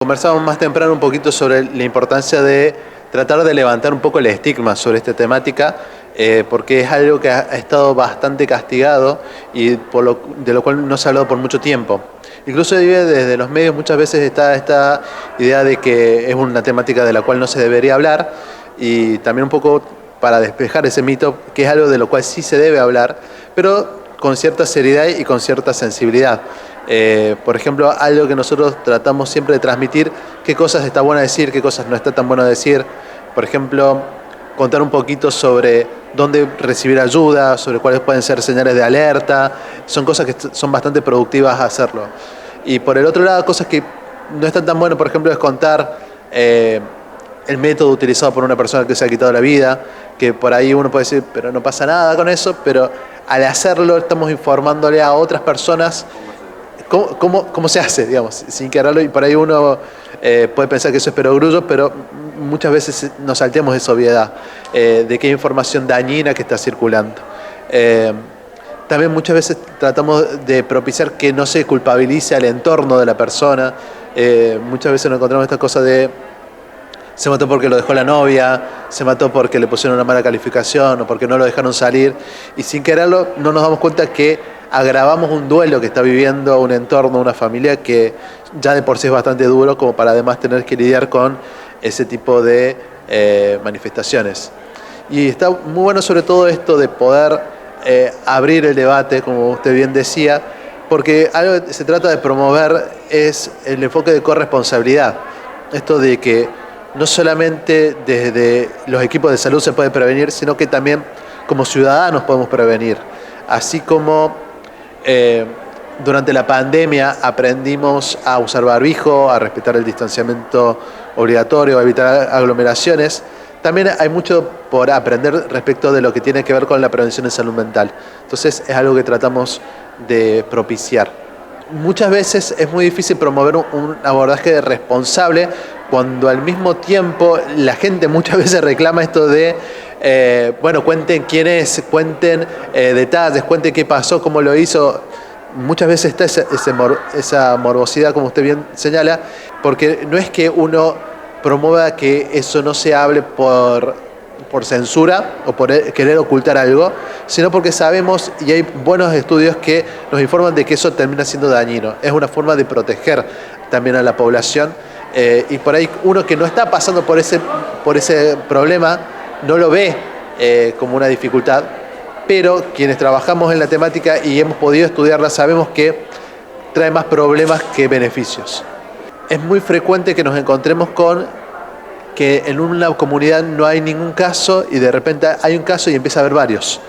conversábamos más temprano un poquito sobre la importancia de tratar de levantar un poco el estigma sobre esta temática, porque es algo que ha estado bastante castigado y de lo cual no se ha hablado por mucho tiempo. Incluso desde los medios muchas veces está esta idea de que es una temática de la cual no se debería hablar, y también un poco para despejar ese mito, que es algo de lo cual sí se debe hablar, pero con cierta seriedad y con cierta sensibilidad. Por ejemplo, algo que nosotros tratamos siempre de transmitir: qué cosas está bueno decir, qué cosas no está tan bueno decir. Por ejemplo, contar un poquito sobre dónde recibir ayuda, sobre cuáles pueden ser señales de alerta. Son cosas que son bastante productivas hacerlo. Y por el otro lado, cosas que no están tan buenas, por ejemplo, es contar el método utilizado por una persona que se ha quitado la vida, que por ahí uno puede decir, pero no pasa nada con eso, pero al hacerlo estamos informándole a otras personas cómo se hace, digamos, sin quererlo, y por ahí uno puede pensar que eso es perogrullo, pero muchas veces nos salteamos esa obviedad de que hay información dañina que está circulando. También muchas veces tratamos de propiciar que no se culpabilice al entorno de la persona. Muchas veces nos encontramos esta cosa de: se mató porque lo dejó la novia, se mató porque le pusieron una mala calificación o porque no lo dejaron salir, y sin quererlo no nos damos cuenta que agravamos un duelo que está viviendo un entorno, una familia, que ya de por sí es bastante duro, como para además tener que lidiar con ese tipo de manifestaciones. Y está muy bueno sobre todo esto de poder abrir el debate, como usted bien decía, porque algo que se trata de promover es el enfoque de corresponsabilidad. Esto de que no solamente desde los equipos de salud se puede prevenir, sino que también como ciudadanos podemos prevenir. Así como durante la pandemia aprendimos a usar barbijo, a respetar el distanciamiento obligatorio, a evitar aglomeraciones, también hay mucho por aprender respecto de lo que tiene que ver con la prevención de salud mental. Entonces es algo que tratamos de propiciar. Muchas veces es muy difícil promover un abordaje responsable cuando al mismo tiempo la gente muchas veces reclama esto de bueno, cuenten quién es, cuenten detalles, cuenten qué pasó, cómo lo hizo. Muchas veces está esa morbosidad, como usted bien señala, porque no es que uno promueva que eso no se hable por censura o por querer ocultar algo, sino porque sabemos, y hay buenos estudios que nos informan de que eso termina siendo dañino. Es una forma de proteger también a la población, y por ahí uno que no está pasando por ese problema no lo ve como una dificultad, pero quienes trabajamos en la temática y hemos podido estudiarla sabemos que trae más problemas que beneficios. Es muy frecuente que nos encontremos con que en una comunidad no hay ningún caso y de repente hay un caso y empieza a haber varios.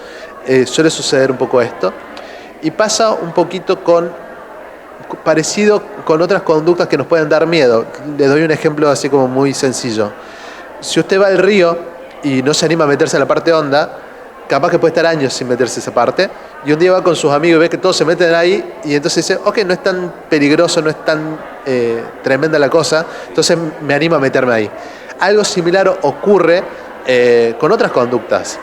Suele suceder un poco esto. Y pasa un poquito parecido con otras conductas que nos pueden dar miedo. Les doy un ejemplo así como muy sencillo. Si usted va al río y no se anima a meterse a la parte honda, capaz que puede estar años sin meterse a esa parte, y un día va con sus amigos y ve que todos se meten ahí, y entonces dice, ok, no es tan peligroso, no es tan tremenda la cosa, entonces me animo a meterme ahí. Algo similar ocurre con otras conductas.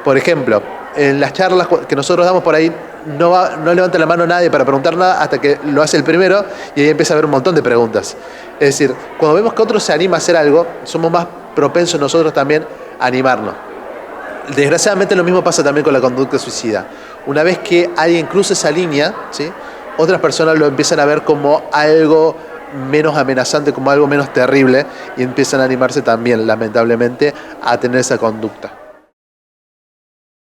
Por ejemplo, en las charlas que nosotros damos por ahí, no levanta la mano nadie para preguntar nada hasta que lo hace el primero, y ahí empieza a haber un montón de preguntas. Es decir, cuando vemos que otro se anima a hacer algo, somos más propensos nosotros también a animarnos. Desgraciadamente lo mismo pasa también con la conducta suicida. Una vez que alguien cruza esa línea, ¿sí?, otras personas lo empiezan a ver como algo menos amenazante, como algo menos terrible, y empiezan a animarse también, lamentablemente, a tener esa conducta.